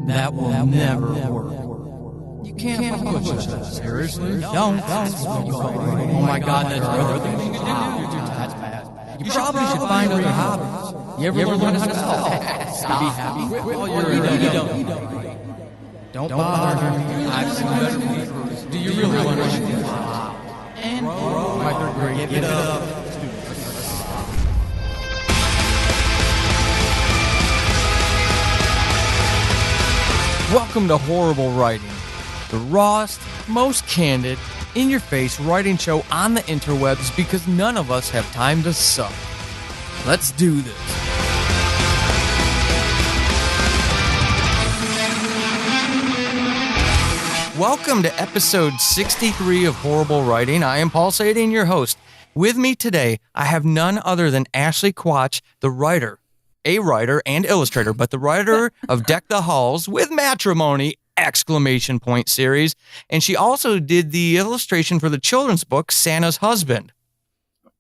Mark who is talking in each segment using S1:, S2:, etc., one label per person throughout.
S1: That will never work. You can't push that. Seriously? Don't. Oh my God, that's other things you can do. That's bad. You probably should find other hobbies. You ever learn to spell? Stop. Be happy. Well, you don't. Don't bother me. I've seen better people. Do you really want to? And my third grade. Give it up. Welcome to Horrible Writing, the rawest, most candid, in-your-face writing show on the interwebs because none of us have time to suck. Let's do this. Welcome to episode 63 of Horrible Writing. I am Paul Sading, your host. With me today, I have none other than Ashely Quach, the writer. A writer and illustrator, but the writer of Deck the Halls with Matrimony! Series. And she also did the illustration for the children's book, Santa's Husband.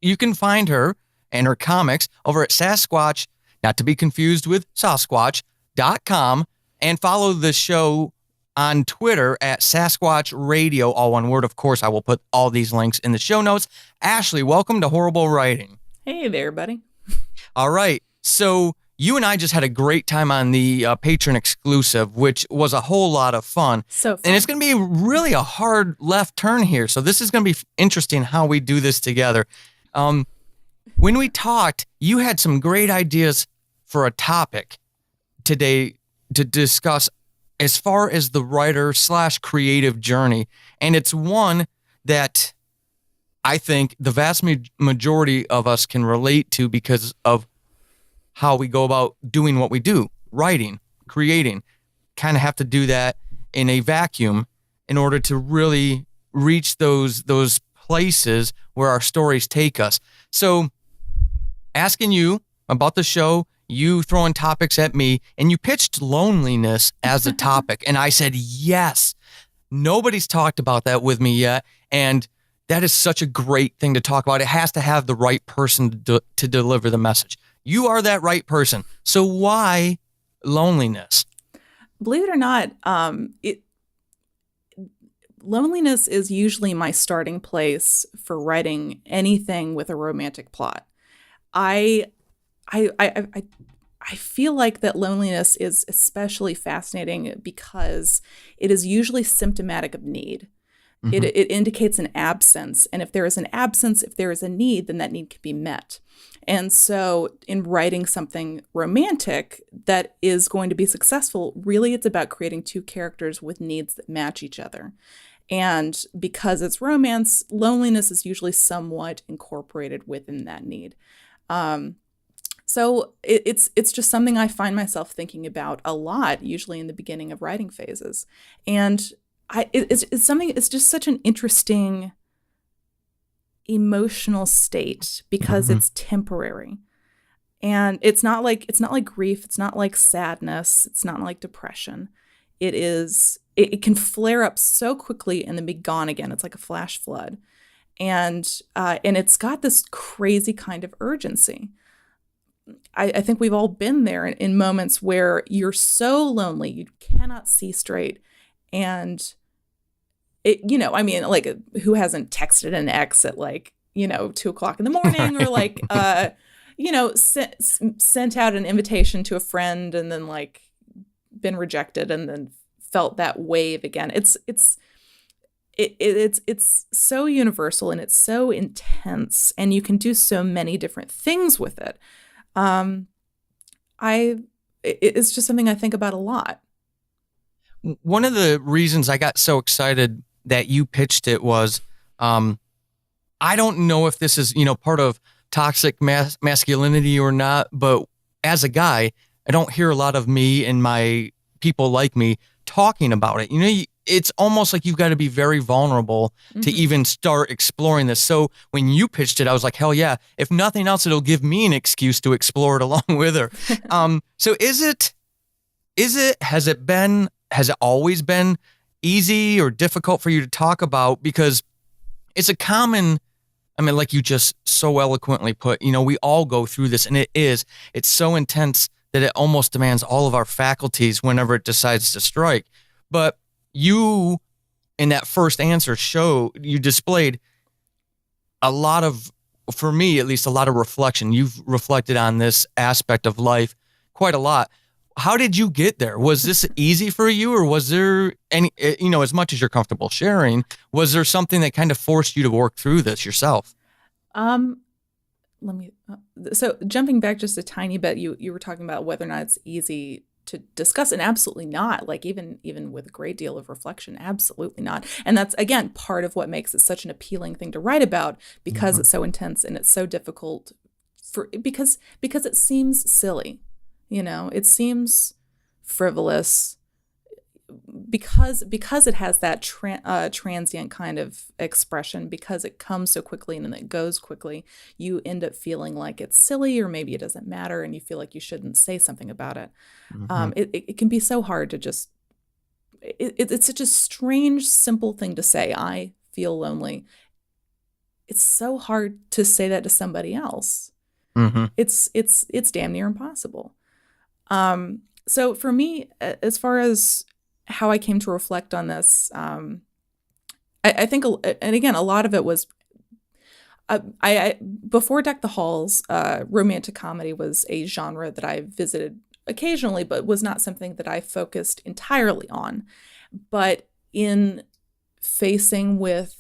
S1: You can find her and her comics over at Sasquatch, not to be confused with Sasquatch.com, and follow the show on Twitter at Sasquatch Radio, all one word. Of course, I will put all these links in the show notes. Ashely, welcome to Horrible Writing.
S2: Hey there, buddy.
S1: All right. So you and I just had a great time on the Patreon exclusive, which was a whole lot of fun.
S2: So fun.
S1: And it's going to be really a hard left turn here. So this is going to be interesting how we do this together. When we talked, you had some great ideas for a topic today to discuss as far as the writer/creative journey. And it's one that I think the vast majority of us can relate to because of how we go about doing what we do, writing, creating. Kind of have to do that in a vacuum in order to really reach those places where our stories take us. So asking you about the show, you throwing topics at me, and you pitched loneliness as a topic. And I said, yes, nobody's talked about that with me yet. And that is such a great thing to talk about. It has to have the right person to deliver the message. You are that right person. So why loneliness?
S2: Believe it or not, loneliness is usually my starting place for writing anything with a romantic plot. I feel like that loneliness is especially fascinating because it is usually symptomatic of need. Mm-hmm. It indicates an absence. And if there is an absence, if there is a need, then that need can be met. And so in writing something romantic that is going to be successful, really it's about creating two characters with needs that match each other. And because it's romance, loneliness is usually somewhat incorporated within that need. So it's just something I find myself thinking about a lot, usually in the beginning of writing phases. And it's just such an interesting emotional state because it's temporary. And it's not like grief, it's not like sadness, it's not like depression. It can flare up so quickly and then be gone again. It's like a flash flood. And it's got this crazy kind of urgency. I think we've all been there in moments where you're so lonely, you cannot see straight. And it, like who hasn't texted an ex at 2:00 in the morning or sent out an invitation to a friend and then been rejected and then felt that wave again. It's so universal and it's so intense and you can do so many different things with it. It's just something I think about a lot.
S1: One of the reasons I got so excited that you pitched it was, I don't know if this is, part of toxic masculinity or not, but as a guy, I don't hear a lot of me and my people like me talking about it. It's almost like you've got to be very vulnerable to even start exploring this. So when you pitched it, I was like, hell yeah. If nothing else, it'll give me an excuse to explore it along with her. So has it always been easy or difficult for you to talk about? Because it's a common, like you just so eloquently put, we all go through this and it's so intense that it almost demands all of our faculties whenever it decides to strike. But you, in that first answer, you displayed a lot of, for me at least, a lot of reflection. You've reflected on this aspect of life quite a lot. How did you get there? Was this easy for you, or was there any, as much as you're comfortable sharing, was there something that kind of forced you to work through this yourself?
S2: So jumping back just a tiny bit, you were talking about whether or not it's easy to discuss, and absolutely not. Like even with a great deal of reflection, absolutely not. And that's, again, part of what makes it such an appealing thing to write about, because it's so intense and it's so difficult because it seems silly. It seems frivolous because it has that transient kind of expression, because it comes so quickly and then it goes quickly. You end up feeling like it's silly, or maybe it doesn't matter, and you feel like you shouldn't say something about it. It can be so hard to just, it's such a strange, simple thing to say. I feel lonely. It's so hard to say that to somebody else. It's damn near impossible. So for me, as far as how I came to reflect on this, I think, and again, a lot of it was, I before Deck the Halls, romantic comedy was a genre that I visited occasionally, but was not something that I focused entirely on. But in facing with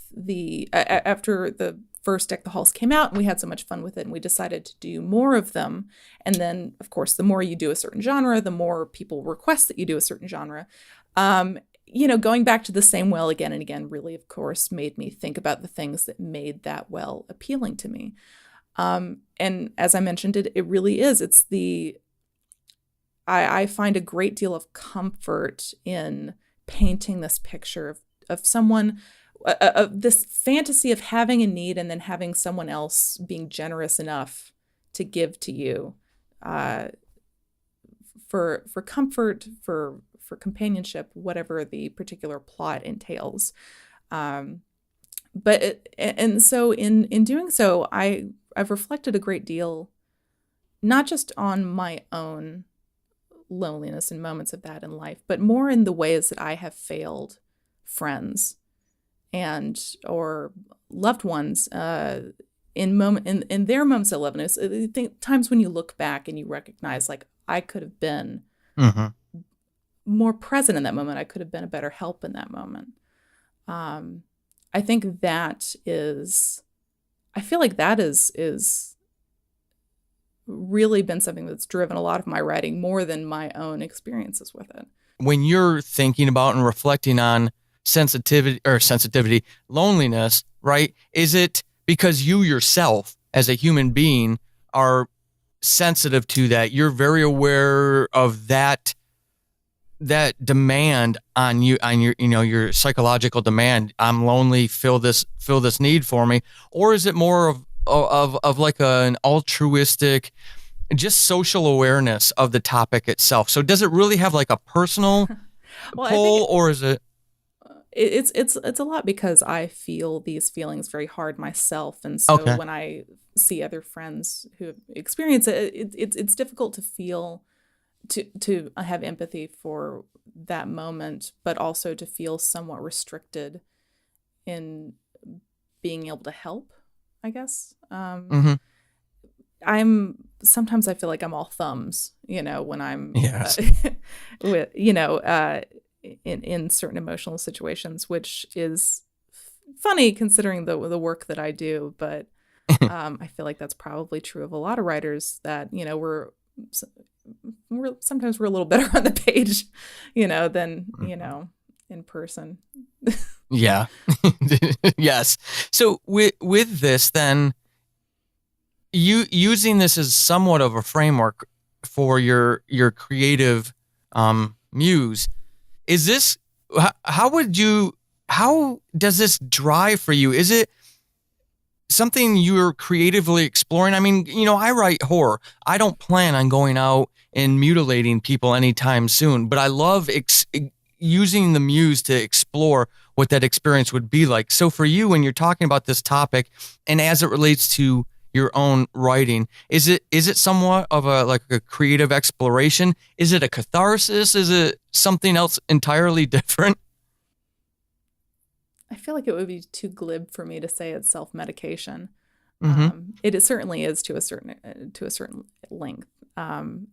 S2: after the first Deck the Halls came out, and we had so much fun with it, and we decided to do more of them. And then, of course, the more you do a certain genre, the more people request that you do a certain genre. Going back to the same well again and again really, of course, made me think about the things that made that well appealing to me. And as I mentioned, it really is. I find a great deal of comfort in painting this picture of someone, of this fantasy of having a need and then having someone else being generous enough to give to you, for comfort, for companionship, whatever the particular plot entails. So in doing so, I've reflected a great deal, not just on my own loneliness and moments of that in life, but more in the ways that I have failed friends or loved ones in their moments of loneliness. I think times when you look back and you recognize, like, I could have been more present in that moment. I could have been a better help in that moment. I think that is, I feel like that is really been something that's driven a lot of my writing, more than my own experiences with it.
S1: When you're thinking about and reflecting on sensitivity, loneliness, right? Is it because you yourself as a human being are sensitive to that? You're very aware of that demand on you, on your psychological demand. I'm lonely, fill this need for me. Or is it more of like an altruistic, just social awareness of the topic itself? So does it really have like a personal pull, or is it?
S2: It's a lot because I feel these feelings very hard myself, and so when I see other friends who experience it, it's difficult to feel, to have empathy for that moment, but also to feel somewhat restricted in being able to help, I guess. Sometimes I feel like I'm all thumbs, when I'm with, in certain emotional situations, which is funny considering the work that I do. But I feel like that's probably true of a lot of writers, that, we're sometimes we're a little better on the page, than, in person.
S1: Yeah. Yes. So with this, then, you using this as somewhat of a framework for your creative muse, is this, how does this drive for you? Is it something you're creatively exploring? I mean, I write horror. I don't plan on going out and mutilating people anytime soon, but I love using the muse to explore what that experience would be like. So for you, when you're talking about this topic, and as it relates to your own writing? Is it somewhat of a creative exploration? Is it a catharsis? Is it something else entirely different?
S2: I feel like it would be too glib for me to say it's self-medication. It certainly is to a certain length. And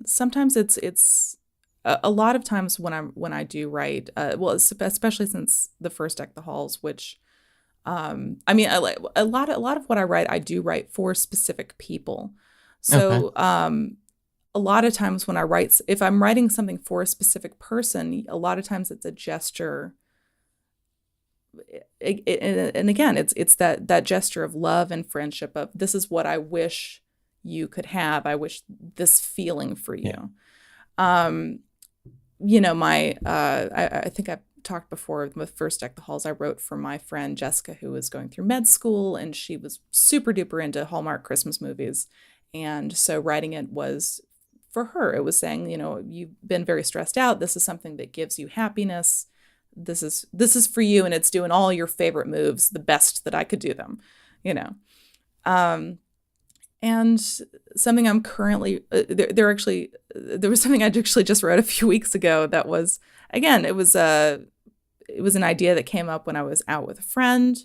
S2: sometimes it's a lot of times when I do write, well, especially since the first deck, the halls, which I mean, a lot of what I write, I do write for specific people. So a lot of times when I write, if I'm writing something for a specific person, a lot of times it's a gesture. And again, it's that gesture of love and friendship, of this is what I wish you could have. I wish this feeling for you. Yeah. You know, I think I've talked before with first deck, the halls, I wrote for my friend Jessica, who was going through med school, and she was super duper into Hallmark Christmas movies. And so writing it was for her. It was saying, you know, you've been very stressed out. This is something that gives you happiness. This is for you, and it's doing all your favorite moves the best that I could do them, you know. And something I'm currently there was something I actually just wrote a few weeks ago that was, again, it was an idea that came up when I was out with a friend,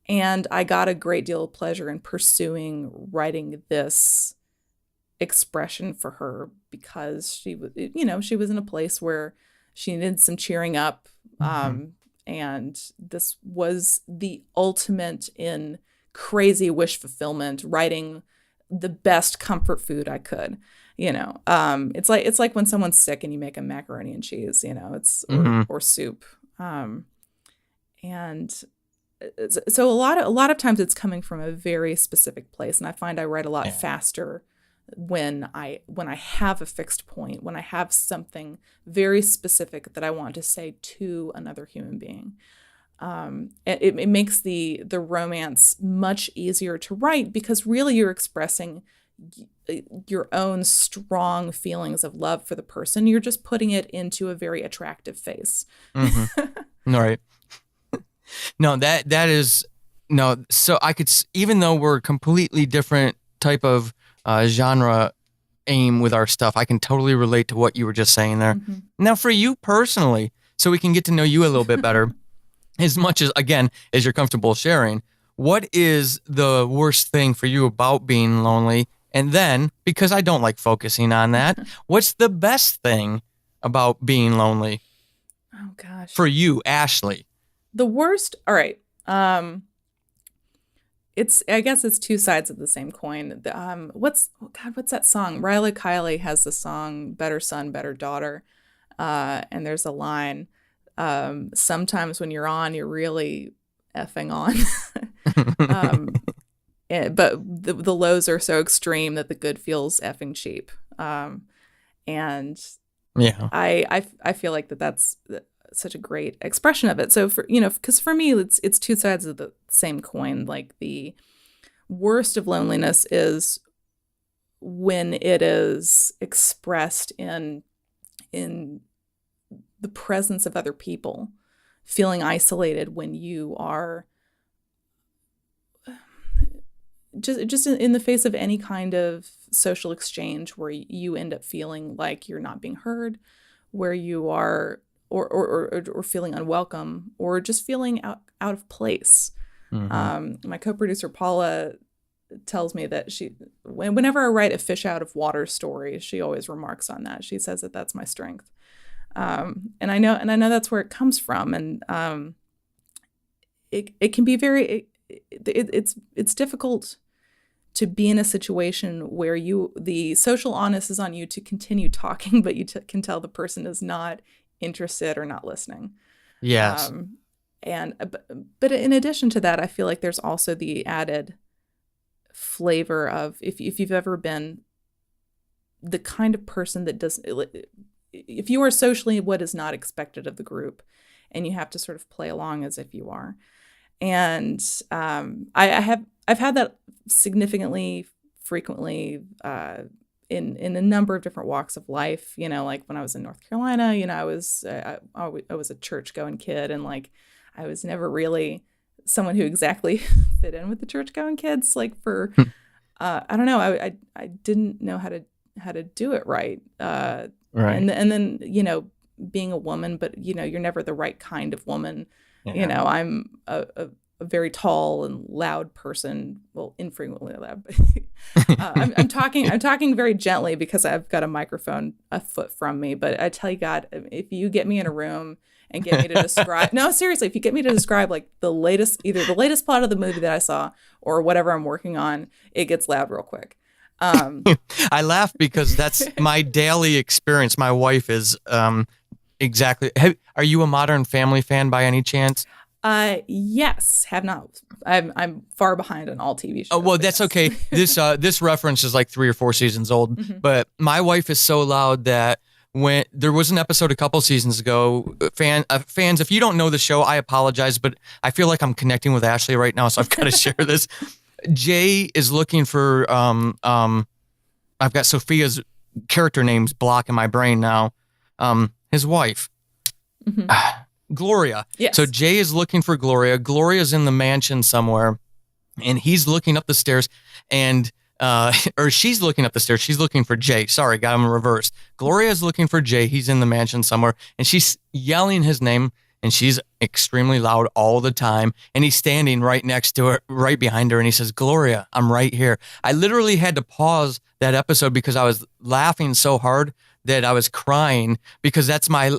S2: and I got a great deal of pleasure in pursuing writing this expression for her, because she was, you know, she was in a place where she needed some cheering up. And this was the ultimate in crazy wish fulfillment, writing the best comfort food I could, you know. It's like when someone's sick and you make them macaroni and cheese, you know, or soup. And so a lot of times it's coming from a very specific place, and I find I write a lot faster when I have a fixed point, when I have something very specific that I want to say to another human being. It makes the romance much easier to write, because really you're expressing your own strong feelings of love for the person. You're just putting it into a very attractive face.
S1: All right. No, that is no. So I could, even though we're completely different type of genre aim with our stuff, I can totally relate to what you were just saying there. Now, for you personally, so we can get to know you a little bit better, as much as, again, as you're comfortable sharing, what is the worst thing for you about being lonely? And then, because I don't like focusing on that, what's the best thing about being lonely?
S2: Oh, gosh.
S1: For you, Ashely.
S2: The worst, all right. I guess it's two sides of the same coin. What's that song? Riley Kiley has the song "Better Son, Better Daughter," and there's a line. Sometimes when you're on, you're really effing on, but the lows are so extreme that the good feels effing cheap. And
S1: yeah,
S2: I feel like that's such a great expression of it. So for, you know, because for me, it's two sides of the same coin. Like, the worst of loneliness is when it is expressed in the presence of other people, feeling isolated when you are just in the face of any kind of social exchange, where you end up feeling like you're not being heard, where you are or feeling unwelcome, or just feeling out of place. My co-producer Paula tells me that whenever I write a fish out of water story, she always remarks on that. She says that that's my strength. And I know that's where it comes from. And it can be very, it's difficult to be in a situation where the social onus is on you to continue talking, but you can tell the person is not interested or not listening.
S1: Yes.
S2: But in addition to that, I feel like there's also the added flavor of, if you've ever been the kind of person that if you are socially what is not expected of the group, and you have to sort of play along as if you are. And I've had that significantly frequently in a number of different walks of life. You know, like when I was in North Carolina, you know, I was a church going kid, and like I was never really someone who exactly fit in with the church going kids. Like for, I don't know, I didn't know how to do it right.
S1: Right.
S2: And then, being a woman, but you're never the right kind of woman.
S1: Yeah.
S2: I'm a very tall and loud person. Well, infrequently loud, but I'm talking very gently because I've got a microphone a foot from me. But I tell you, God, if you get me in a room and get me to describe, no, seriously, if you get me to describe like either the latest plot of the movie that I saw or whatever I'm working on, it gets loud real quick.
S1: I laugh because that's my daily experience. My wife is exactly. Are you a Modern Family fan by any chance?
S2: Yes, have not. I'm far behind on all TV shows.
S1: Oh, well, that's
S2: yes.
S1: Okay. This reference is like 3 or 4 seasons old, but my wife is so loud that when there was an episode a couple seasons ago, fans, if you don't know the show, I apologize, but I feel like I'm connecting with Ashely right now, so I've got to share this. Jay is looking for I've got Sophia's character names block in my brain now. His wife. Gloria.
S2: Yes.
S1: So Jay is looking for Gloria. Gloria's in the mansion somewhere, and he's looking up the stairs, and or she's looking up the stairs. She's looking for Jay. Sorry, got him in reverse. Gloria's looking for Jay. He's in the mansion somewhere, and she's yelling his name, and she's extremely loud all the time. And he's standing right next to her, right behind her, and he says, "Gloria, I'm right here." I literally had to pause that episode because I was laughing so hard that I was crying, because that's my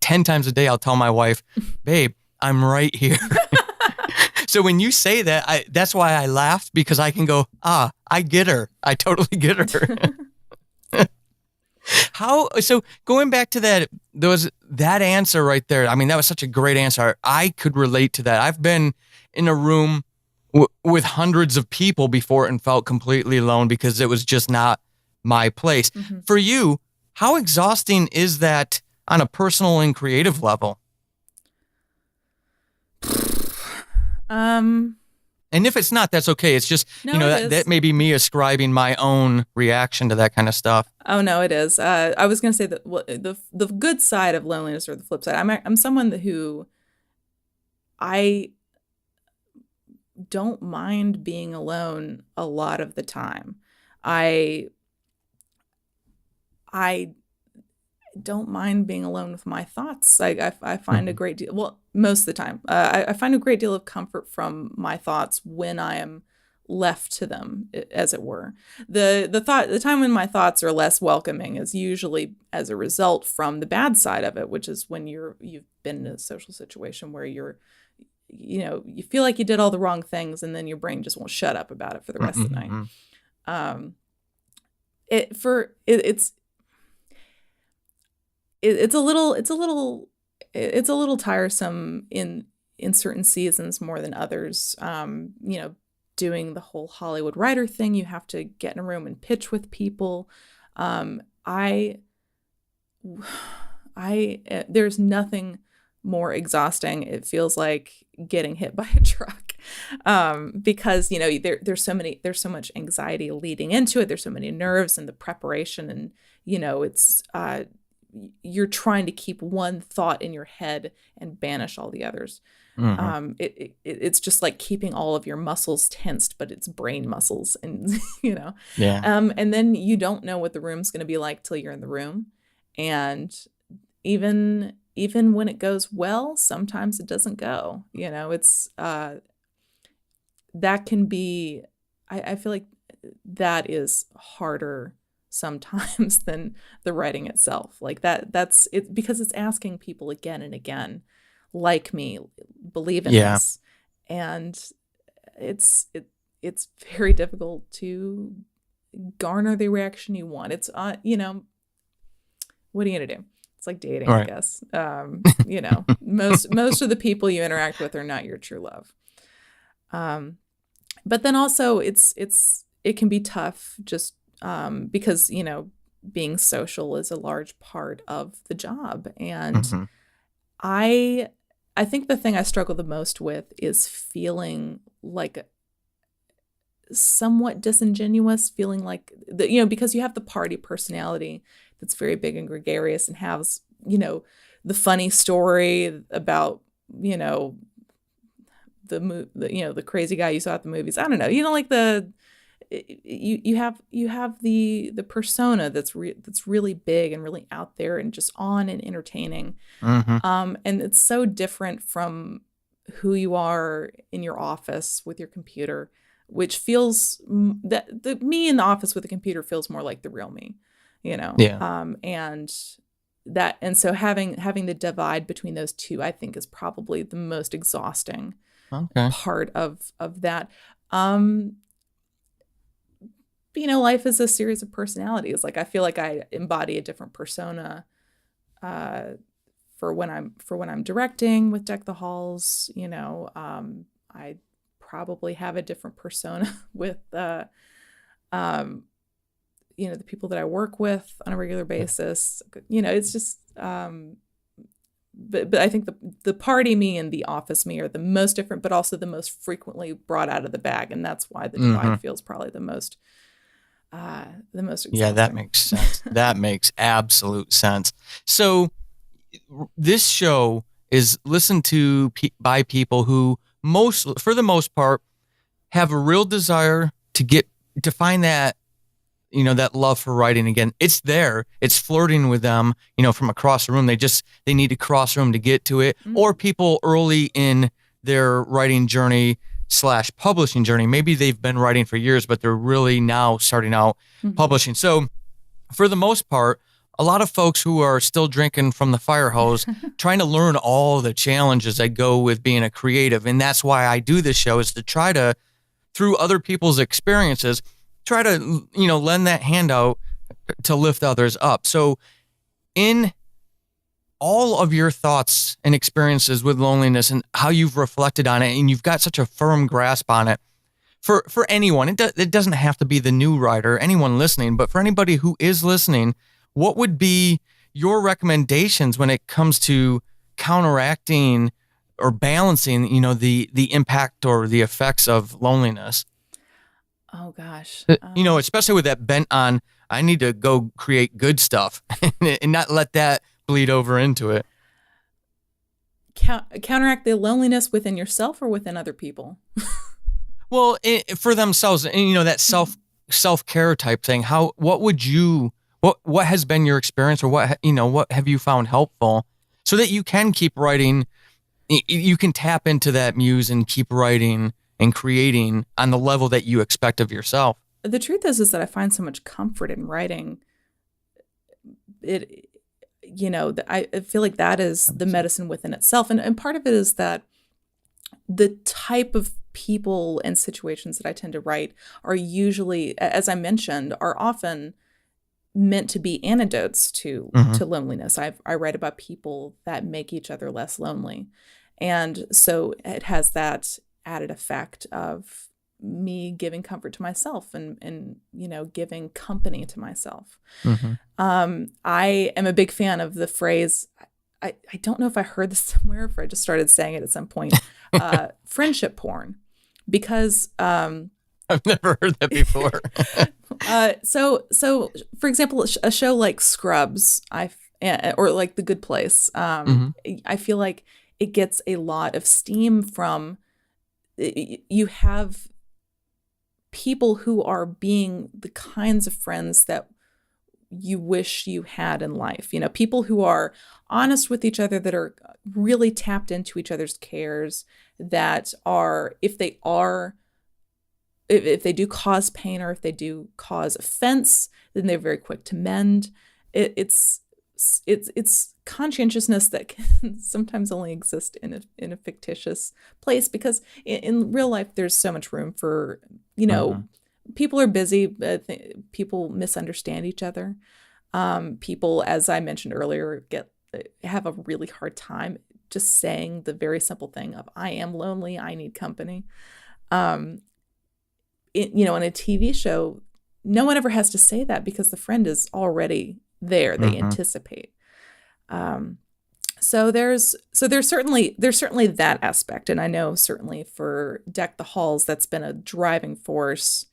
S1: 10 times a day I'll tell my wife, "Babe, I'm right here." So when you say that, that's why I laughed, because I can go, I get her. I totally get her. So going back to that answer right there, I mean, that was such a great answer. I could relate to that. I've been in a room with hundreds of people before and felt completely alone because it was just not my place. For you, how exhausting is that on a personal and creative level? And if it's not, that's okay. It's just, that may be me ascribing my own reaction to that kind of stuff.
S2: Oh, no, it is. I was going to say that the good side of loneliness, or the flip side, I'm someone who I don't mind being alone a lot of the time. I don't mind being alone with my thoughts. I find a great deal, well, most of the time, I find a great deal of comfort from my thoughts when I am left to them, as it were. The time when my thoughts are less welcoming is usually as a result from the bad side of it, which is when you've been in a social situation where you feel like you did all the wrong things, and then your brain just won't shut up about it for the rest of the night. It's a little tiresome in certain seasons more than others. Doing the whole Hollywood writer thing, you have to get in a room and pitch with people. There's nothing more exhausting. It feels like getting hit by a truck, because there's so much anxiety leading into it. There's so many nerves and the preparation, and it's you're trying to keep one thought in your head and banish all the others. It's just like keeping all of your muscles tensed, but it's brain muscles, and and then you don't know what the room's going to be like till you're in the room. And even when it goes well, sometimes it doesn't go. It's that can be, I feel like that is harder sometimes than the writing itself. Like that's it, because it's asking people again and again, like me, believe in this, and it's very difficult to garner the reaction you want. It's what are you gonna do? It's like dating, right. I guess. Most of the people you interact with are not your true love. But then also it can be tough just because being social is a large part of the job, and I think the thing I struggle the most with is feeling like somewhat disingenuous, feeling like because you have the party personality that's very big and gregarious and has the funny story about the crazy guy you saw at the movies. I don't know. Like you have the persona that's really big and really out there and just on and entertaining.
S1: Mm-hmm.
S2: And it's so different from who you are in your office with your computer, which feels that the me in the office with the computer feels more like the real me,
S1: Yeah.
S2: and so having the divide between those two, I think, is probably the most exhausting
S1: Okay.
S2: part of that. Life is a series of personalities. Like, I feel like I embody a different persona for when I'm directing with Deck the Halls. I probably have a different persona with the people that I work with on a regular basis. It's just but I think the party me and the office me are the most different, but also the most frequently brought out of the bag, and that's why the divide feels probably the most exhausting.
S1: Yeah, that makes sense. That makes absolute sense. So this show is listened to by people who for the most part, have a real desire to find that, that love for writing again. It's there. It's flirting with them, from across the room. They need to cross the room to get to it. Mm-hmm. Or people early in their writing journey / publishing journey. Maybe they've been writing for years, but they're really now starting out publishing. So for the most part, a lot of folks who are still drinking from the fire hose, trying to learn all the challenges that go with being a creative. And that's why I do this show, is to try to, through other people's experiences, try to, lend that hand out to lift others up. So in all of your thoughts and experiences with loneliness and how you've reflected on it, and you've got such a firm grasp on it, for anyone, it doesn't have to be the new writer, anyone listening, but for anybody who is listening, what would be your recommendations when it comes to counteracting or balancing, the impact or the effects of loneliness?
S2: Oh gosh.
S1: Especially with that bent on, I need to go create good stuff and not let that bleed over into it.
S2: Counteract the loneliness within yourself or within other people?
S1: Well, for themselves, and that self-care type thing. What has been your experience, or what have you found helpful, so that you can keep writing, you can tap into that muse and keep writing and creating on the level that you expect of yourself?
S2: The truth is that I find so much comfort in writing. I feel like that is the medicine within itself. And part of it is that the type of people and situations that I tend to write are usually, as I mentioned, are often meant to be antidotes to loneliness. I write about people that make each other less lonely. And so it has that added effect of me giving comfort to myself and giving company to myself. I am a big fan of the phrase, I don't know if I heard this somewhere, if I just started saying it at some point, friendship porn, because
S1: I've never heard that before.
S2: So for example, a show like Scrubs, or like The Good Place, I feel like it gets a lot of steam from, you have people who are being the kinds of friends that you wish you had in life. People who are honest with each other, that are really tapped into each other's cares, that are, if they do cause pain or if they do cause offense, then they're very quick to mend. It's conscientiousness that can sometimes only exist in a fictitious place, because in real life there's so much room for, people are busy, people misunderstand each other. People, as I mentioned earlier, have a really hard time just saying the very simple thing of, I am lonely, I need company. In a TV show, no one ever has to say that, because the friend is already there. They anticipate. So there's certainly that aspect. And I know certainly for Deck the Halls, that's been a driving force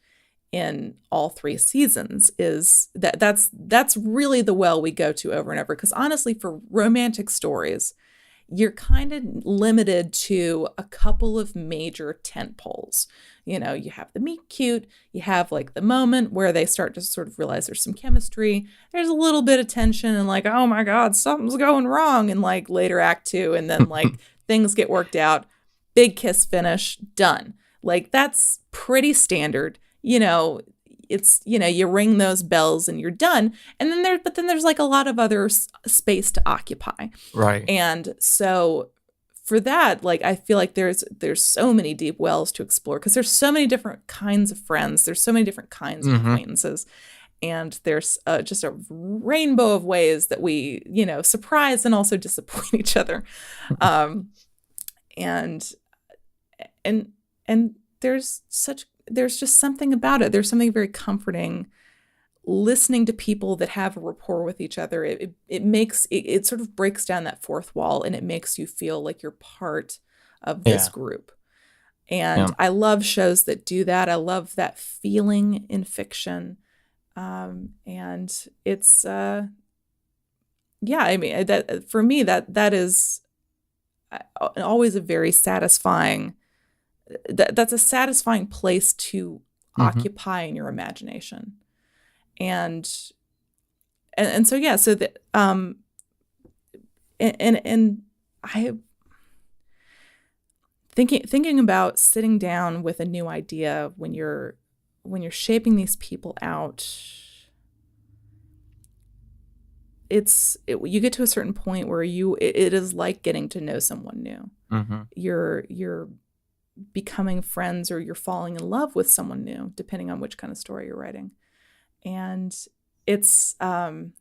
S2: in all 3 seasons, is that's really the well we go to over and over. Because honestly, for romantic stories, you're kind of limited to a couple of major tent poles. You know, you have the meet cute, you have like the moment where they start to sort of realize there's some chemistry. There's a little bit of tension and like, oh my God, something's going wrong in like later act 2. And then like things get worked out, big kiss finish, done. Like that's pretty standard. You know, it's, you know, you ring those bells and you're done. And then there's like a lot of other space to occupy.
S1: Right.
S2: And so for that, like, I feel like there's so many deep wells to explore because there's so many different kinds of friends. There's so many different kinds of acquaintances. And there's just a rainbow of ways that we, you know, surprise and also disappoint each other. And there's just something about it. There's something very comforting listening to people that have a rapport with each other. It sort of breaks down that fourth wall and it makes you feel like you're part of this group. And I love shows that do that. I love that feeling in fiction. And it's, I mean, that for me, that is always a very satisfying, that's a satisfying place to occupy in your imagination. And so, yeah, so that, and I thinking about sitting down with a new idea when you're shaping these people out, you get to a certain point where it is like getting to know someone new. You're becoming friends or you're falling in love with someone new, depending on which kind of story you're writing. And it's I'm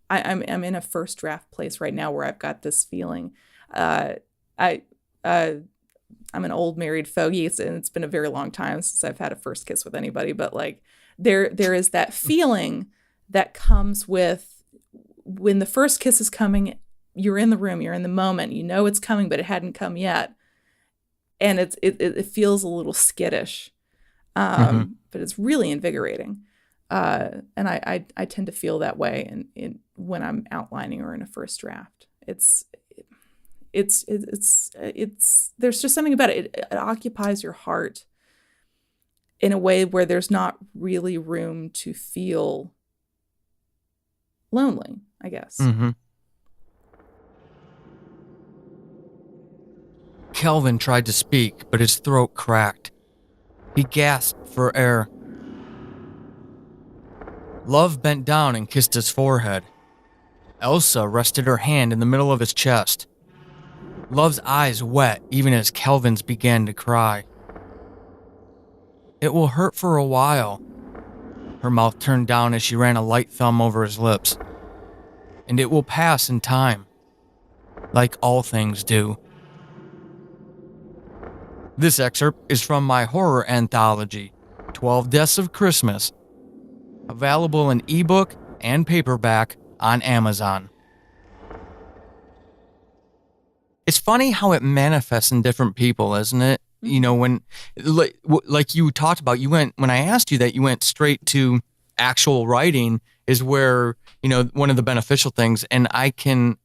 S2: in a first draft place right now where I've got this feeling. I'm an old married fogey, and it's been a very long time since I've had a first kiss with anybody. But like there is that feeling that comes with when the first kiss is coming. You're in the room, you're in the moment, you know it's coming, but it hadn't come yet, and it feels a little skittish, but it's really invigorating. And I tend to feel that way in when I'm outlining or in a first draft. It's there's just something about it. It occupies your heart in a way where there's not really room to feel lonely, I guess.
S1: Kelvin tried to speak, but his throat cracked. He gasped for air. Love bent down and kissed his forehead. Elsa rested her hand in the middle of his chest. Love's eyes wet even as Kelvin's began to cry. It will hurt for a while. Her mouth turned down as she ran a light thumb over his lips. And it will pass in time, like all things do. This excerpt is from my horror anthology, 12 Deaths of Christmas, available in ebook and paperback on Amazon. It's funny how it manifests in different people, isn't it? You know, when, like you talked about, when I asked you that, you went straight to actual writing is where, you know, one of the beneficial things. And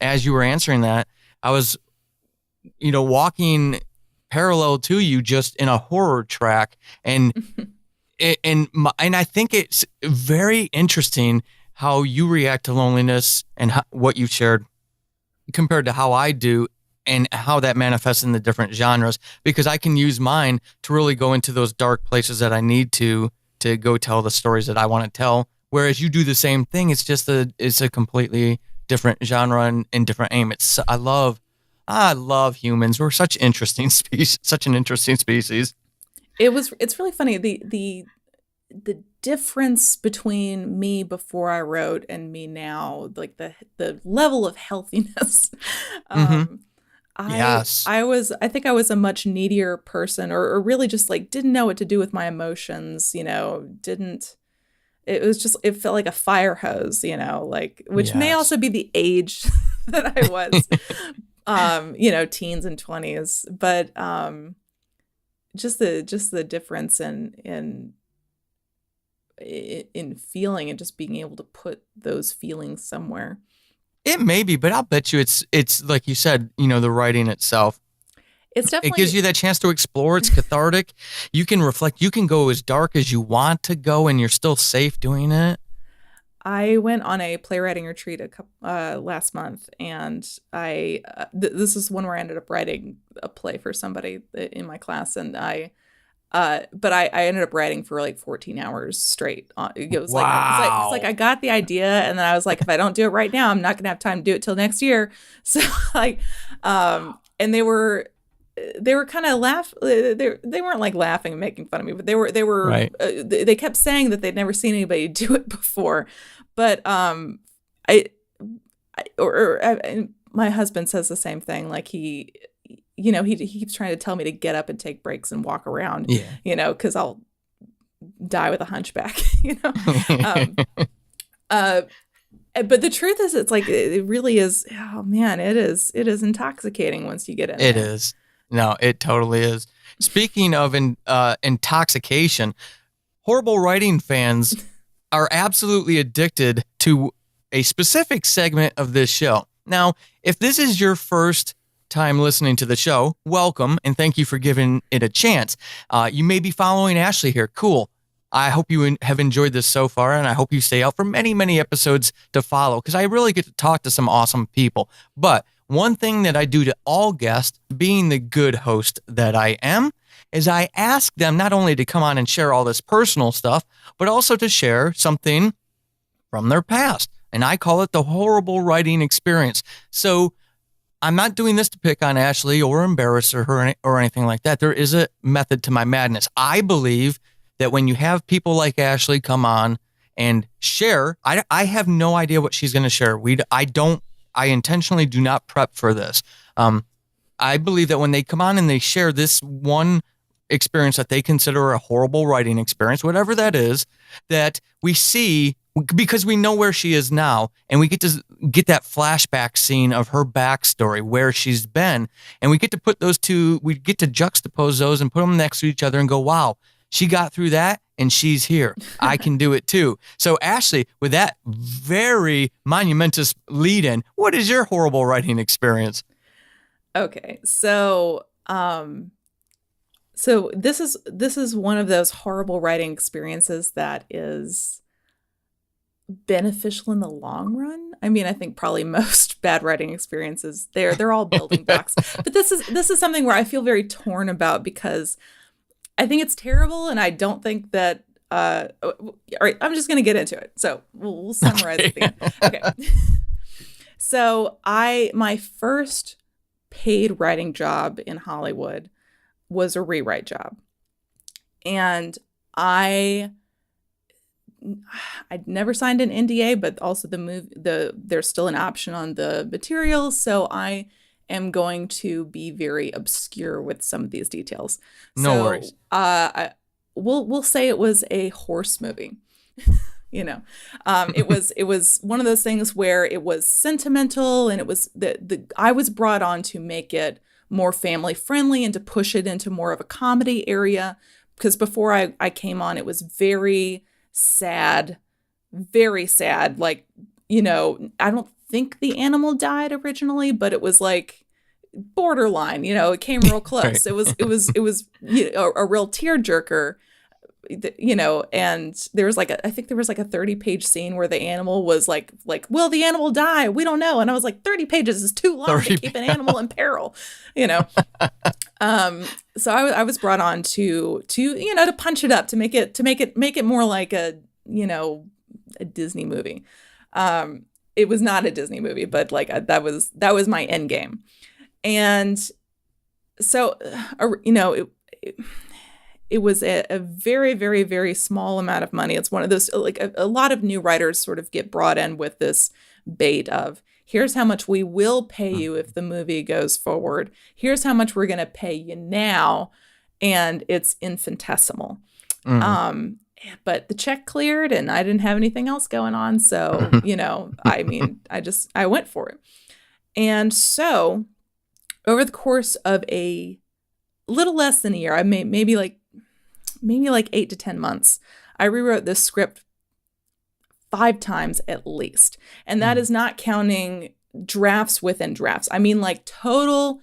S1: as you were answering that, I was, you know, walking parallel to you just in a horror track. And, and I think it's very interesting how you react to loneliness and what you shared compared to how I do, and how that manifests in the different genres, because I can use mine to really go into those dark places that I need to go tell the stories that I want to tell. Whereas you do the same thing. It's just it's a completely different genre and different aim. I love humans. We're such interesting species, such an interesting species.
S2: It's really funny. The difference between me before I wrote and me now, like the level of healthiness.
S1: Yes.
S2: I think I was a much needier person, or really just like didn't know what to do with my emotions, you know, it felt like a fire hose, you know, like, which may also be the age that I was, you know, teens and 20s, but just the difference in feeling and just being able to put those feelings somewhere.
S1: It may be, but I'll bet you it's like you said, the writing itself.
S2: It's definitely,
S1: it gives you that chance to explore. It's cathartic. You can reflect. You can go as dark as you want to go, and you're still safe doing it.
S2: I went on a playwriting retreat last month, and this is one where I ended up writing a play for somebody in my class, and but I ended up writing for like 14 hours straight. It was
S1: Wow.
S2: it's like I got the idea, and then I was like, if I don't do it right now, I'm not gonna have time to do it till next year. So like, and they were kind of they weren't like laughing and making fun of me, but they were
S1: right.
S2: They kept saying that they'd never seen anybody do it before. But my husband says the same thing. Like he keeps trying to tell me to get up and take breaks and walk around, because I'll die with a hunchback, But the truth is, it's like, it really is. Oh man, it is intoxicating once you get in.
S1: It is. No, it totally is. Speaking of intoxication, horrible writing fans are absolutely addicted to a specific segment of this show. Now, if this is your first time listening to the show, welcome, and thank you for giving it a chance. You may be following Ashely here. Cool. I hope you have enjoyed this so far, and I hope you stay out for many, many episodes to follow, because I really get to talk to some awesome people. But one thing that I do to all guests, being the good host that I am, is I ask them not only to come on and share all this personal stuff, but also to share something from their past. And I call it the horrible writing experience. So I'm not doing this to pick on Ashely or embarrass her or anything like that. There is a method to my madness. I believe that when you have people like Ashely come on and share, I have no idea what she's going to share. I intentionally do not prep for this. I believe that when they come on and they share this one experience that they consider a horrible writing experience, whatever that is, that we see, because we know where she is now, and we get to get that flashback scene of her backstory, where she's been, and we get to put those two, we get to juxtapose those and put them next to each other and go, wow, she got through that and she's here. I can do it too. So Ashely, with that very monumentous lead in, what is your horrible writing experience?
S2: Okay. So this is one of those horrible writing experiences that is beneficial in the long run. I mean, I think probably most bad writing experiences, they're all building blocks. But this is something where I feel very torn about, because I think it's terrible, and I don't think that all right, I'm just going to get into it. So we'll summarize at the end. Okay. So my first paid writing job in Hollywood was a rewrite job. And I'd never signed an NDA, but also there's still an option on the materials. So I am going to be very obscure with some of these details.
S1: No worries.
S2: We'll say it was a horse movie. It was one of those things where it was sentimental, and it was I was brought on to make it more family friendly and to push it into more of a comedy area, because before I came on, it was very sad. Like, I don't think the animal died originally, but it was like borderline, it came real close.
S1: Right.
S2: It was a real tearjerker, and there was I think there was a 30-page scene where the animal was like, will the animal die? We don't know. And I was like, 30 pages is too long to keep an animal in peril, So I was brought on to punch it up, to make it more like a Disney movie. It was not a Disney movie, but that was my end game. And so, it was a very, very, very small amount of money. It's one of those, a lot of new writers sort of get brought in with this bait of, here's how much we will pay you if the movie goes forward. Here's how much we're going to pay you now. And it's infinitesimal. But the check cleared, and I didn't have anything else going on. So, I went for it. And so over the course of a little less than a year, I maybe like 8 to 10 months, I rewrote this script 5 times at least. And that is not counting drafts within drafts. I mean, like total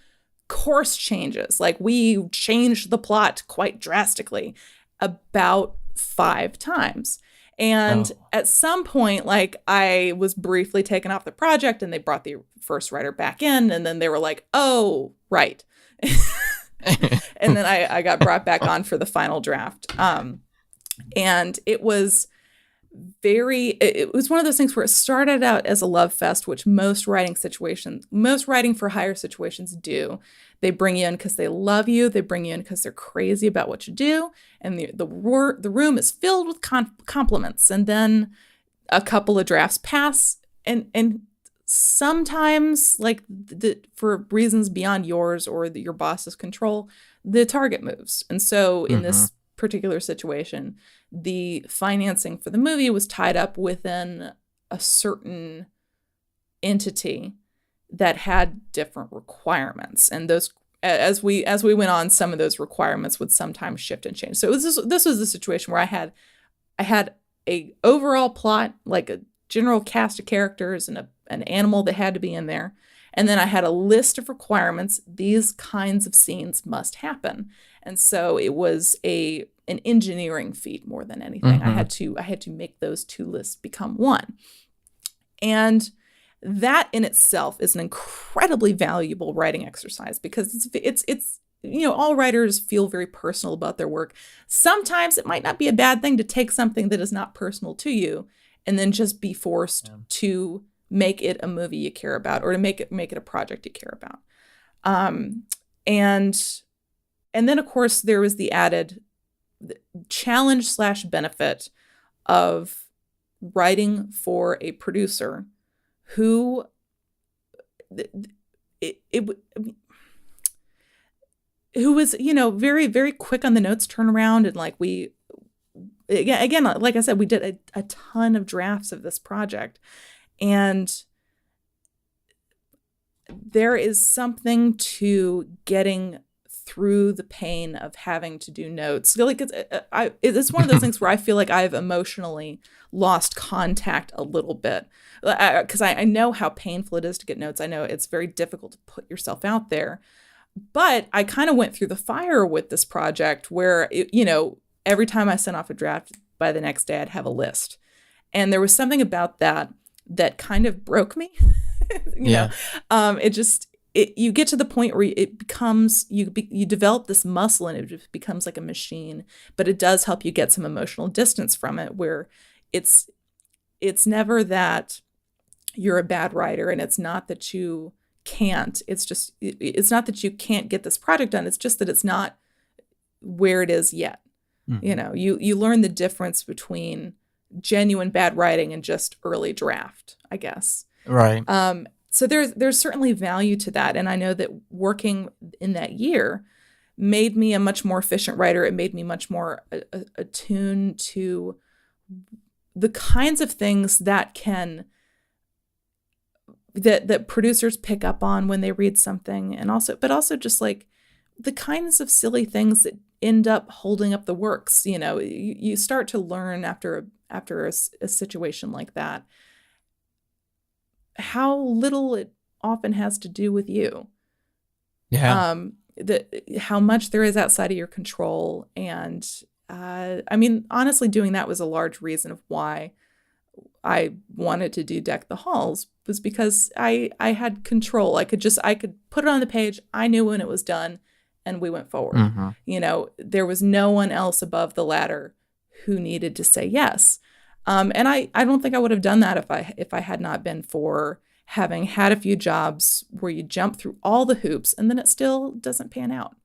S2: course changes. Like we changed the plot quite drastically about 5 times. And at some point, like I was briefly taken off the project and they brought the first writer back in, and then they were like, oh, right. And then I got brought back on for the final draft. And it was it was one of those things where it started out as a love fest, which most writing for hire situations do. They bring you in because they love you. They bring you in because they're crazy about what you do. And the room is filled with compliments. And then a couple of drafts pass. And sometimes, like for reasons beyond yours or your boss's control, the target moves. And so in this particular situation, the financing for the movie was tied up within a certain entity that had different requirements, and those, as we went on, some of those requirements would sometimes shift and change. So this was a situation where I had a overall plot, like a general cast of characters and an animal that had to be in there, and then I had a list of requirements. These kinds of scenes must happen, and so it was an engineering feat more than anything. I had to make those 2 lists become one. And that in itself is an incredibly valuable writing exercise, because it's all writers feel very personal about their work. Sometimes it might not be a bad thing to take something that is not personal to you and then just be forced to make it a movie you care about, or to make it a project you care about. And then of course there was the added challenge / benefit of writing for a producer who who was, very, very quick on the notes turnaround. And like again, like I said, we did a ton of drafts of this project, and there is something to getting through the pain of having to do notes. Like it's one of those things where I feel like I've emotionally lost contact a little bit, because I know how painful it is to get notes. I know it's very difficult to put yourself out there, but I kind of went through the fire with this project where, every time I sent off a draft, by the next day I'd have a list. And there was something about that kind of broke me. You get to the point where it becomes, you develop this muscle and it just becomes like a machine, but it does help you get some emotional distance from it, where it's never that you're a bad writer, and it's not that you can't, it's not that you can't get this project done. It's just that it's not where it is yet. You learn the difference between genuine bad writing and just early draft, I guess.
S1: Right.
S2: So there's certainly value to that. And I know that working in that year made me a much more efficient writer. It made me much more attuned to the kinds of things that producers pick up on when they read something, but also just like the kinds of silly things that end up holding up the works. You start to learn after a situation like that, how little it often has to do with you. Yeah. How much there is outside of your control. And honestly, doing that was a large reason of why I wanted to do Deck the Halls, was because I had control. I could put it on the page. I knew when it was done, and we went forward. There was no one else above the ladder who needed to say yes. And I don't think I would have done that if I had not been for having had a few jobs where you jump through all the hoops and then it still doesn't pan out.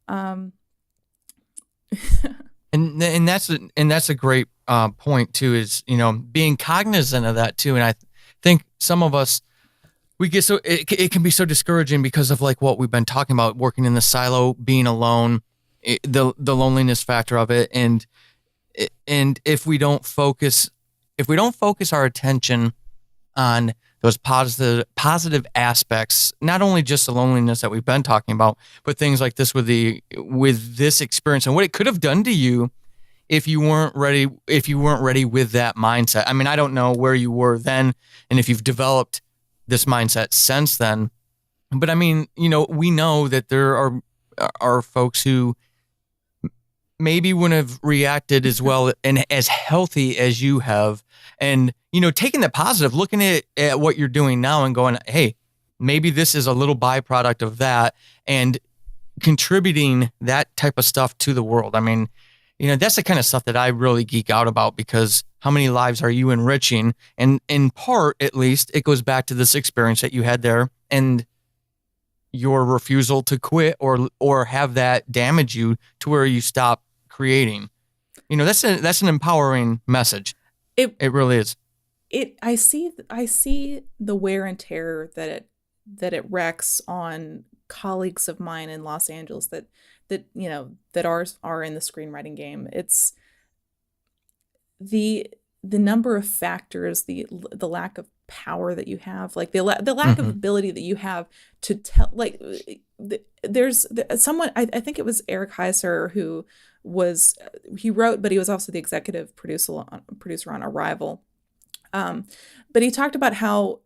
S1: And that's a great point too, is, being cognizant of that too. And I think some of us, we get it can be so discouraging because of like what we've been talking about, working in the silo, being alone, the loneliness factor of it. And if we don't focus our attention on those positive aspects, not only just the loneliness that we've been talking about, but things like this with this experience and what it could have done to you if you weren't ready with that mindset. I mean, I don't know where you were then, and if you've developed this mindset since then. But I mean, we know that there are folks who maybe wouldn't have reacted as well and as healthy as you have. And, taking the positive, looking at what you're doing now and going, hey, maybe this is a little byproduct of that, and contributing that type of stuff to the world. I mean, that's the kind of stuff that I really geek out about, because how many lives are you enriching? And in part, at least, it goes back to this experience that you had there and your refusal to quit or have that damage you to where you stop creating. That's an empowering message. It really is.
S2: I see the wear and tear that it wrecks on colleagues of mine in Los Angeles that are in the screenwriting game. It's the number of factors, the lack of power that you have, like the lack of ability that you have to tell. Like there's someone, I think it was Eric Heiser, who he wrote, but he was also the executive producer on Arrival. But he talked about how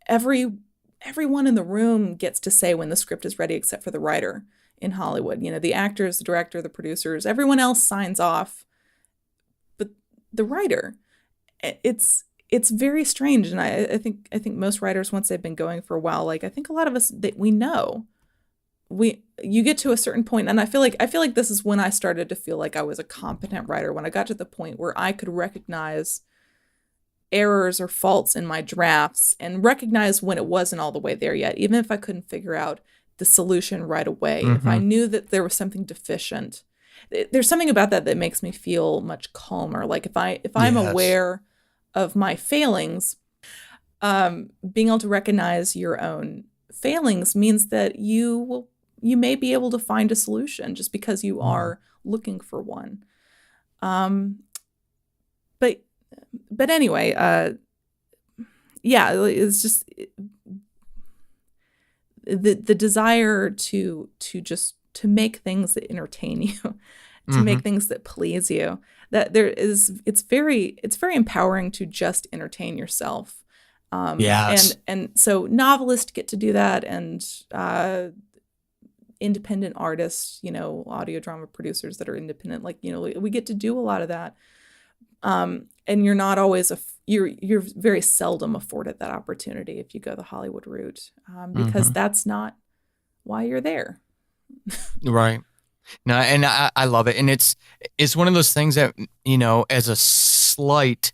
S2: everyone in the room gets to say when the script is ready, except for the writer in Hollywood. The actors, the director, the producers, everyone else signs off, but the writer, it's very strange. And I think most writers, once they've been going for a while, like I think a lot of us, that we know, you get to a certain point, and I feel like this is when I started to feel like I was a competent writer, when I got to the point where I could recognize errors or faults in my drafts and recognize when it wasn't all the way there yet, even if I couldn't figure out the solution right away. If I knew that there was something deficient, there's something about that makes me feel much calmer. Like if I'm aware of my failings, being able to recognize your own failings means that you may be able to find a solution just because you are looking for one. But anyway, it's just the desire to make things that entertain you, to make things that please you. That it's very empowering to just entertain yourself. And so novelists get to do that, and independent artists, audio drama producers that are independent, we get to do a lot of that. And you're not always you're very seldom afforded that opportunity if you go the Hollywood route, because that's not why you're there.
S1: Right. No, and I love it. And it's one of those things that, as a slight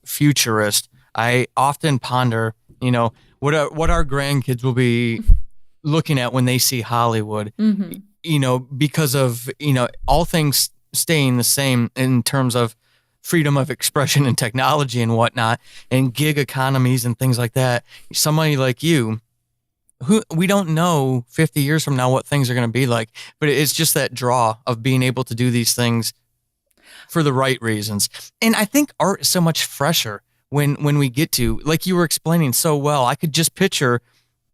S1: futurist, I often ponder, what our grandkids will be looking at when they see Hollywood, because of, all things staying the same in terms of freedom of expression and technology and whatnot, and gig economies and things like that. Somebody like you, who we don't know 50 years from now what things are going to be like, but it's just that draw of being able to do these things for the right reasons. And I think art is so much fresher when we get to, like you were explaining so well, I could just picture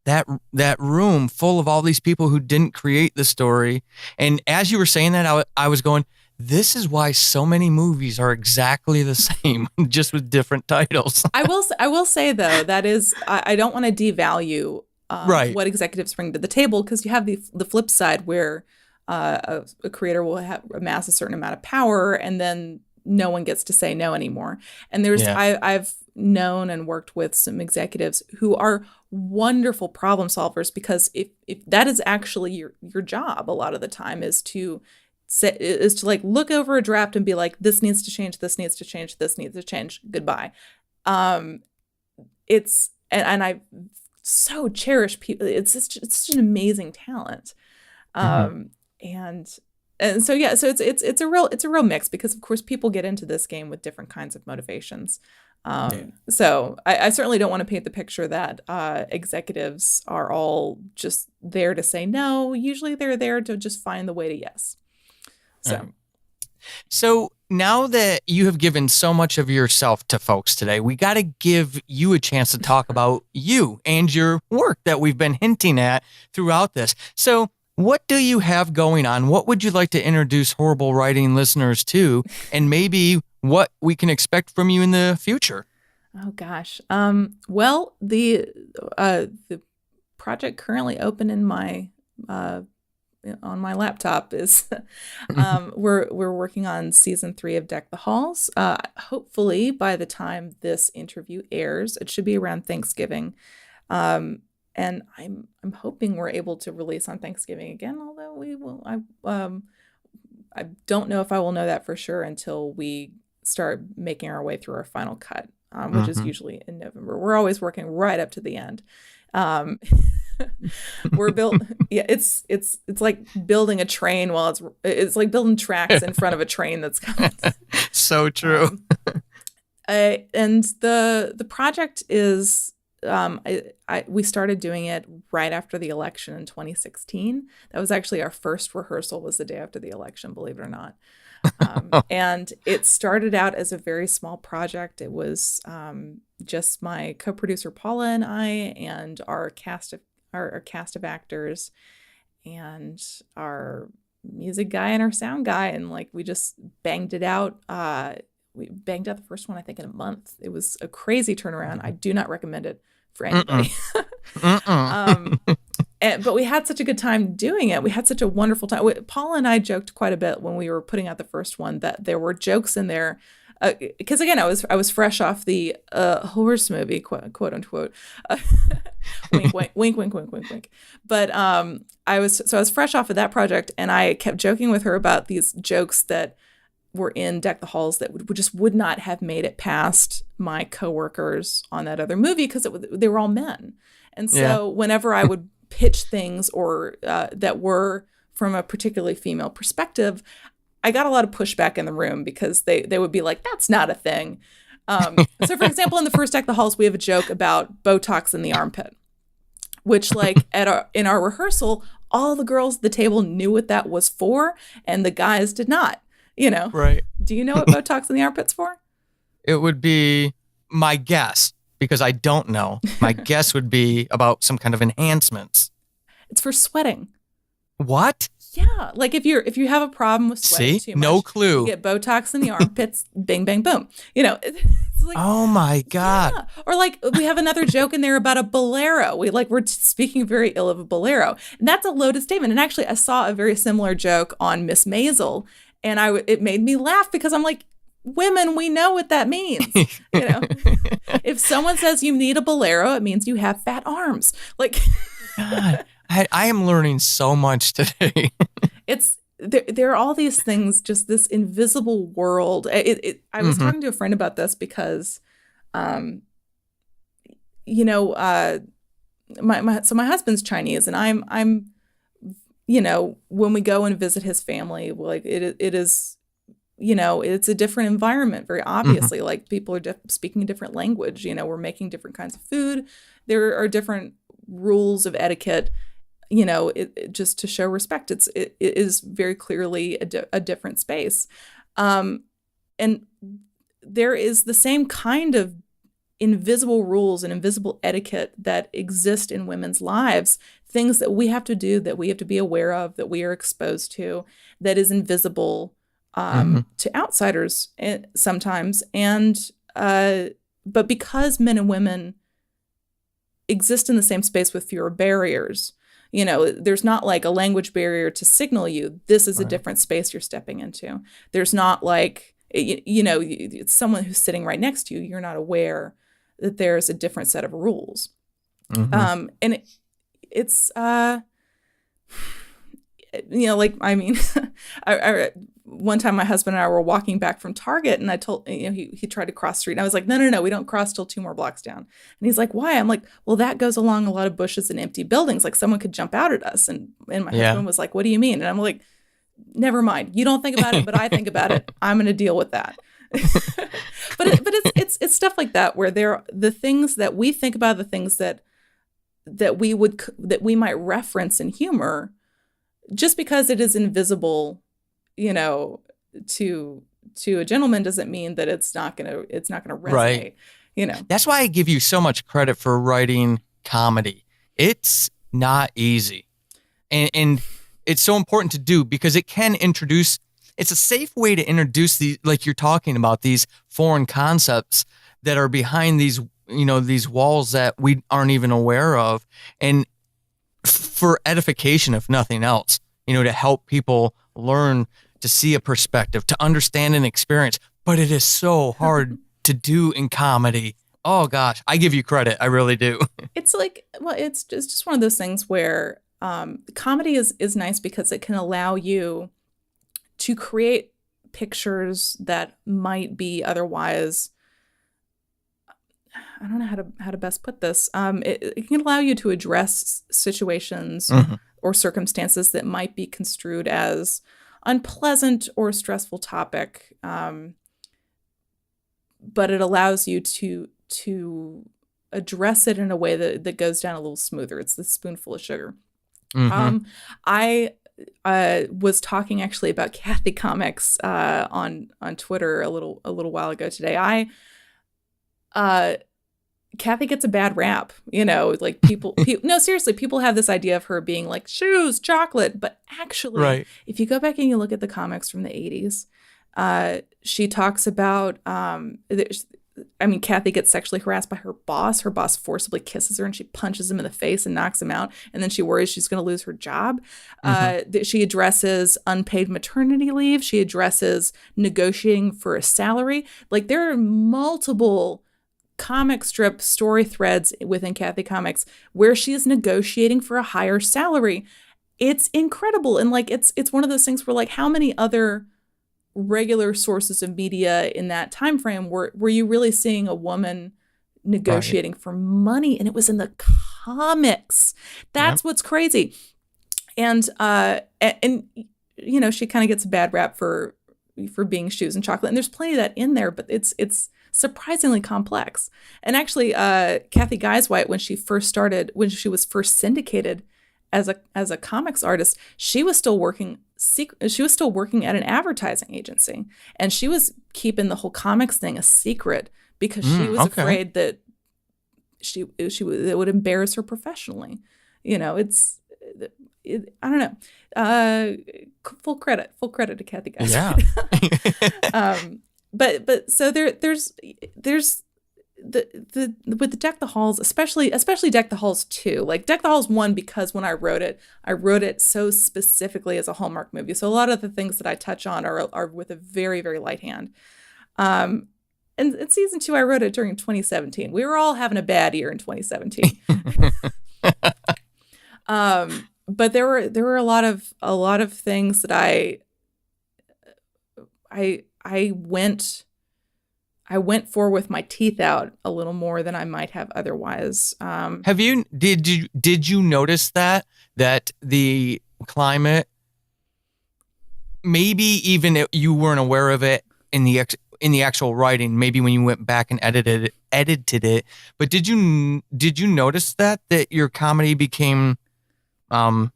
S1: that room full of all these people who didn't create the story. And as you were saying that, I was going, this is why so many movies are exactly the same, just with different titles.
S2: I will say though, that is, I don't want to devalue what executives bring to the table, because you have the flip side where a creator will amass a certain amount of power, and then no one gets to say no anymore. And I've known and worked with some executives who are wonderful problem solvers, because if that is actually your job a lot of the time, is to like look over a draft and be like, this needs to change, this needs to change, this needs to change, goodbye. It's and I so cherish people. It's such an amazing talent. And so it's a real mix, because of course people get into this game with different kinds of motivations. So I certainly don't want to paint the picture that executives are all just there to say no. Usually they're there to just find the way to yes.
S1: So now that you have given so much of yourself to folks today, we got to give you a chance to talk about you and your work that we've been hinting at throughout this. So what do you have going on? What would you like to introduce Horrible Writing listeners to, and maybe what we can expect from you in the future?
S2: Oh gosh. Well, the project currently open in my on my laptop is we're working on season 3 of Deck the Halls. Hopefully by the time this interview airs, it should be around Thanksgiving. And I'm hoping we're able to release on Thanksgiving again, although we will I don't know if I will know that for sure until we start making our way through our final cut, which is usually in November. We're always working right up to the end. We're built. Yeah, it's like building a train while it's like building tracks in front of a train that's coming.
S1: So true.
S2: And the project is we started doing it right after the election in 2016. That was actually our first rehearsal, was the day after the election, believe it or not. And it started out as a very small project. It was just my co-producer Paula and I, and our cast of actors, and our music guy and our sound guy, and like we just banged it out. We banged out the first one, I think, in a month. It was a crazy turnaround. I do not recommend it for anybody. But we had such a good time doing it. We had such a wonderful time. Paula and I joked quite a bit when we were putting out the first one that there were jokes in there. Because again, I was fresh off the horse movie, quote unquote. Wink, wink, wink, wink, wink, wink, wink. But I was fresh off of that project, and I kept joking with her about these jokes that were in Deck the Halls that would not have made it past my coworkers on that other movie because they were all men. And so whenever I would pitch things or that were from a particularly female perspective, I got a lot of pushback in the room because they would be like, that's not a thing. So for example, in the first Deck the Halls, we have a joke about Botox in the armpit, which like in our rehearsal, all the girls at the table knew what that was for, and the guys did not. You know,
S1: right?
S2: Do you know what Botox in the armpit's for?
S1: It would be my guess, because I don't know. My guess would be about some kind of enhancements.
S2: It's for sweating.
S1: What?
S2: Yeah, like if you have a problem with sweating too much,
S1: no clue.
S2: You get Botox in the armpits, bing, bang, boom. You know, it's like,
S1: oh my God.
S2: Yeah. Or like we have another joke in there about a bolero. We're speaking very ill of a bolero, and that's a loaded statement. And actually, I saw a very similar joke on Miss Maisel. And it made me laugh because I'm like, women, we know what that means. You know, if someone says you need a bolero, it means you have fat arms. Like,
S1: God, I am learning so much today.
S2: There are all these things, just this invisible world. I was talking to a friend about this because, you know, my husband's Chinese, and I'm. You know, when we go and visit his family, like it is, you know, it's a different environment, very obviously. Like people are speaking a different language. You know, we're making different kinds of food. There are different rules of etiquette. You know, just to show respect. It is very clearly a different space, and there is the same kind of invisible rules and invisible etiquette that exist in women's lives, things that we have to do, that we have to be aware of, that we are exposed to, that is invisible to outsiders sometimes. And but because men and women exist in the same space with fewer barriers, you know, there's not like a language barrier to signal you, this is a different space you're stepping into. There's not like, you know, it's someone who's sitting right next to you, you're not aware that there's a different set of rules. And it's, you know, like, I mean, one time my husband and I were walking back from Target, and I told, you know, he tried to cross the street, and I was like, no, we don't cross till 2 more blocks down. And he's like, why? I'm like, well, that goes along a lot of bushes and empty buildings. Like someone could jump out at us. And my husband was like, what do you mean? And I'm like, never mind. You don't think about it, but I think about it. I'm going to deal with that. but it's stuff like that where the things that we think about, the things that we might reference in humor, just because it is invisible, you know, to a gentleman doesn't mean that it's not gonna resonate. Right. You know, that's
S1: why I give you so much credit for writing comedy. It's not easy, and it's so important to do because it can introduce. It's a safe way to introduce these, like you're talking about, these foreign concepts that are behind these, these walls that we aren't even aware of, and for edification, if nothing else, to help people learn to see a perspective, to understand an experience. But it is so hard to do in comedy. Oh gosh, I give you credit. I really do.
S2: It's like, well, it's just one of those things where comedy is nice because it can allow you to create pictures that might be otherwise, I don't know how to best put this. It can allow you to address situations or circumstances that might be construed as unpleasant or a stressful topic, but it allows you to address it in a way that goes down a little smoother. It's the spoonful of sugar. I was talking actually about Kathy Comics on Twitter a little while ago today. Kathy gets a bad rap, like people no, seriously, people have this idea of her being like shoes, chocolate, but actually, if you go back and you look at the comics from the 80s, she talks about, Kathy gets sexually harassed by her boss. Her boss forcibly kisses her and she punches him in the face and knocks him out. And then she worries she's going to lose her job. She addresses unpaid maternity leave. She addresses negotiating for a salary. Like, there are multiple comic strip story threads within Kathy Comics where she is negotiating for a higher salary. It's incredible. And like, it's one of those things where, like, how many other regular sources of media in that time frame were you really seeing a woman negotiating for money? And it was in the comics. That's what's crazy. And she kind of gets a bad rap for being shoes and chocolate, and there's plenty of that in there, but it's surprisingly complex. And actually, Kathy Guyswhite, when she was first syndicated as a comics artist, she was still working at an advertising agency, and she was keeping the whole comics thing a secret because she was afraid that it would embarrass her professionally. I don't know. Full credit to Kathy Guyswhite. Yeah. But so there's the with the Deck the Halls, especially Deck the Halls 2, like Deck the Halls 1, because when I wrote it so specifically as a Hallmark movie. So a lot of the things that I touch on are with a very, very light hand. And season 2, I wrote it during 2017. We were all having a bad year in 2017. But there were a lot of things that I went for with my teeth out a little more than I might have otherwise. Did you notice that the climate, maybe even if you weren't aware of it in the actual writing, maybe when you went back and edited it, but did you notice that your comedy became, I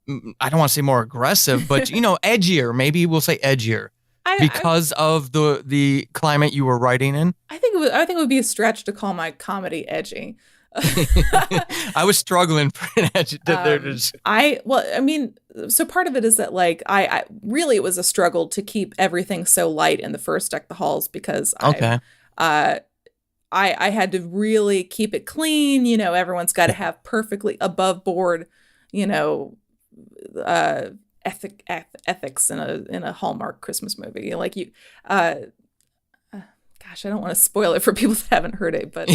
S2: don't want to say more aggressive, but edgier, maybe we'll say edgier. Because of the climate you were writing in? I think it would be a stretch to call my comedy edgy. I was struggling for an edge. So part of it is that, like, I really, it was a struggle to keep everything so light in the first Deck the Halls, because I had to really keep it clean. Everyone's got to have perfectly above board, ethics in a Hallmark Christmas movie. Like, gosh, I don't want to spoil it for people that haven't heard it, but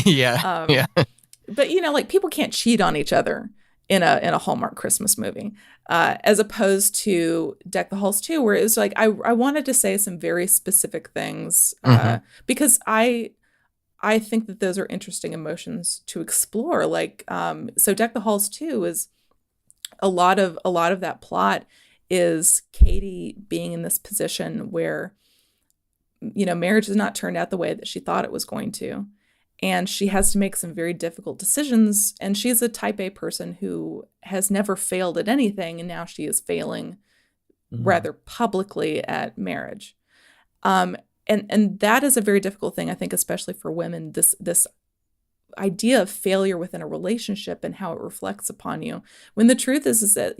S2: but like, people can't cheat on each other in a Hallmark Christmas movie, as opposed to Deck the Halls 2, where it was like, I wanted to say some very specific things, because I think that those are interesting emotions to explore. Like, so Deck the Halls 2 is a lot of that plot is Katie being in this position where, marriage has not turned out the way that she thought it was going to. And she has to make some very difficult decisions. And she's a type A person who has never failed at anything. And now she is failing rather publicly at marriage. And that is a very difficult thing, I think, especially for women, this idea of failure within a relationship and how it reflects upon you. When the truth is that,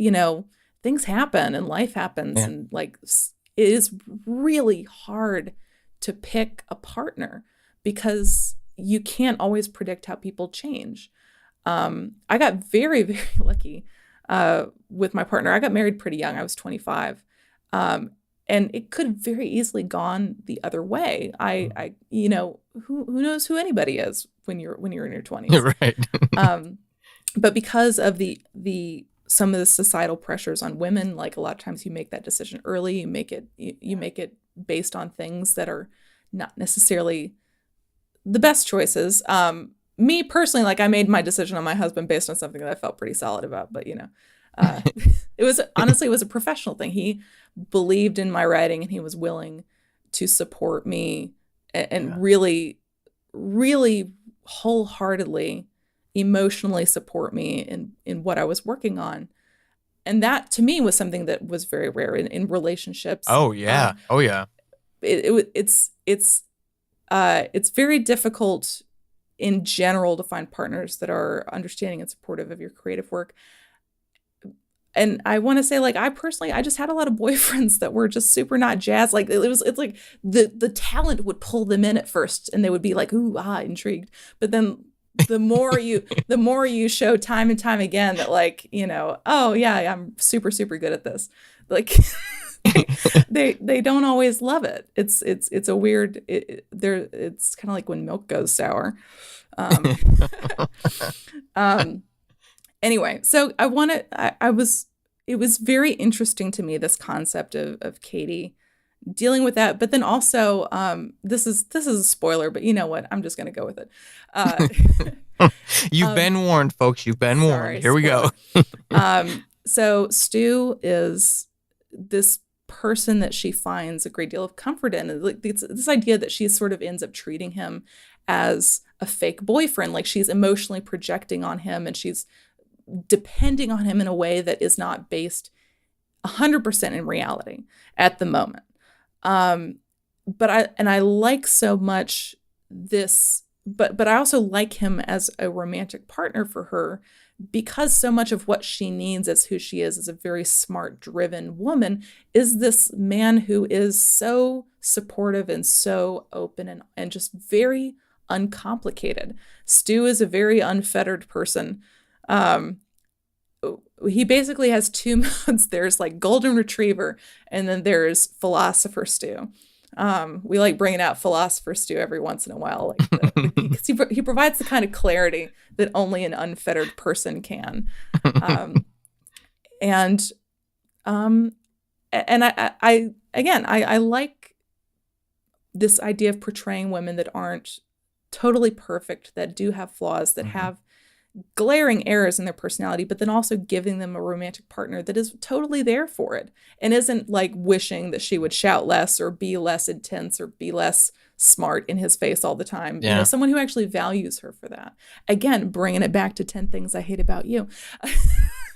S2: things happen and life happens, and like, it is really hard to pick a partner, because you can't always predict how people change. I got very, very lucky with my partner. I got married pretty young. I was 25. And it could have very easily gone the other way. I who knows who anybody is when you're in your 20s.
S1: Right.
S2: But because of some of the societal pressures on women, like a lot of times you make that decision early, you make it based on things that are not necessarily the best choices. Me personally, like, I made my decision on my husband based on something that I felt pretty solid about, but it was a professional thing. He believed in my writing and he was willing to support me and really, really wholeheartedly, emotionally support me in what I was working on. And that to me was something that was very rare in relationships.
S1: Oh yeah.
S2: It's very difficult in general to find partners that are understanding and supportive of your creative work. And I want to say, like, I just had a lot of boyfriends that were just super not jazzed. Like, it's like the talent would pull them in at first and they would be like, ooh, intrigued. But then the more you show time and time again that, like, oh yeah, I'm super, super good at this. Like, they don't always love it. It's a weird, it's kind of like when milk goes sour. Anyway, so it was very interesting to me, this concept of Katie dealing with that. But then also, this is a spoiler, but you know what? I'm just going to go with it.
S1: You've been warned, folks. You've been warned. Here
S2: spoiler.
S1: we go.
S2: So Stu is this person that she finds a great deal of comfort in. Like, this idea that she sort of ends up treating him as a fake boyfriend, like she's emotionally projecting on him and she's depending on him in a way that is not based 100% in reality at the moment. But I like so much this, but I also like him as a romantic partner for her, because so much of what she needs as who she is as a very smart, driven woman is this man who is so supportive and so open and just very uncomplicated. Stu is a very unfettered person. He basically has two modes. There's like golden retriever, and then there's philosopher Stu. We like bringing out philosopher Stu every once in a while, like because he provides the kind of clarity that only an unfettered person can. And I like this idea of portraying women that aren't totally perfect, that do have flaws, that have glaring errors in their personality, but then also giving them a romantic partner that is totally there for it and isn't like wishing that she would shout less or be less intense or be less smart in his face all the time.
S1: Yeah.
S2: Someone who actually values her for that. Again, bringing it back to 10 Things I Hate About You.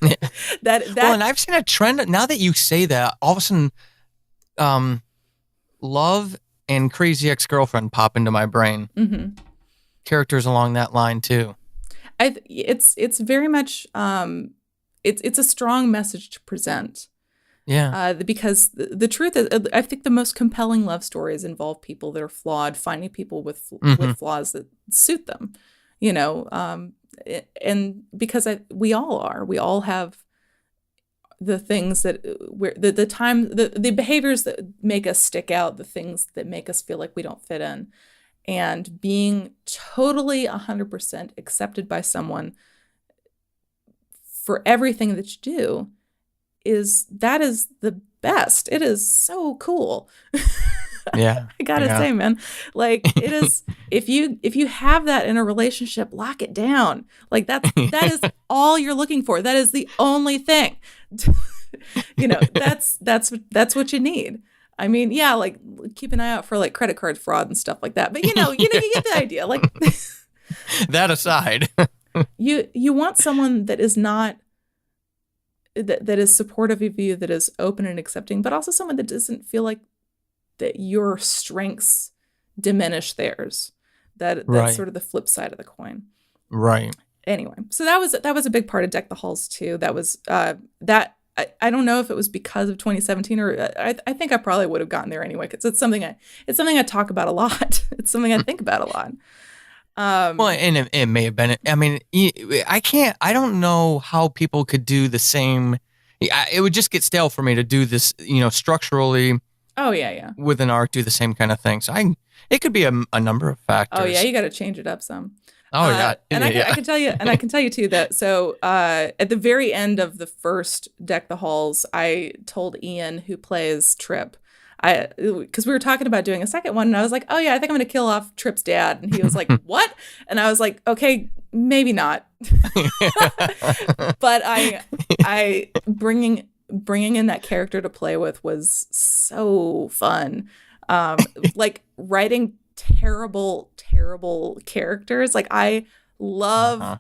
S1: Well, and I've seen a trend now that you say that. All of a sudden, Love and Crazy Ex-Girlfriend pop into my brain.
S2: Mm-hmm.
S1: Characters along that line too.
S2: It's very much it's a strong message to present.
S1: Yeah.
S2: Because the truth is, I think the most compelling love stories involve people that are flawed, finding people with flaws that suit them. And because we all have the things that the behaviors that make us stick out, the things that make us feel like we don't fit in. And being totally 100% accepted by someone for everything that you do is the best. It is so cool.
S1: Yeah.
S2: I gotta say, man, like, it is, if you have that in a relationship, lock it down. Like, that is all you're looking for. That is the only thing. That's what you need. I mean, yeah, like, keep an eye out for like credit card fraud and stuff like that. But you get the idea. Like,
S1: that aside,
S2: you want someone that is not that is supportive of you, that is open and accepting, but also someone that doesn't feel like that your strengths diminish theirs. That's
S1: right.
S2: Sort of the flip side of the coin.
S1: Right.
S2: Anyway, so that was a big part of Deck the Halls too. That was that I don't know if it was because of 2017 or I think I probably would have gotten there anyway, because it's something I talk about a lot. It's something I think about a lot.
S1: Well, and it may have been. I mean, I don't know how people could do the same. It would just get stale for me to do this, structurally.
S2: Oh yeah.
S1: With an arc, do the same kind of thing. So it could be a number of factors.
S2: Oh yeah, you got to change it up some.
S1: Oh yeah,
S2: and I can tell you, too that so at the very end of the first Deck the Halls, I told Ian, who plays Trip, because we were talking about doing a second one, and I was like, oh yeah, I think I'm gonna kill off Trip's dad, and he was like, what? And I was like, okay, maybe not. But I bringing in that character to play with was so fun. Like writing terrible characters. Like I love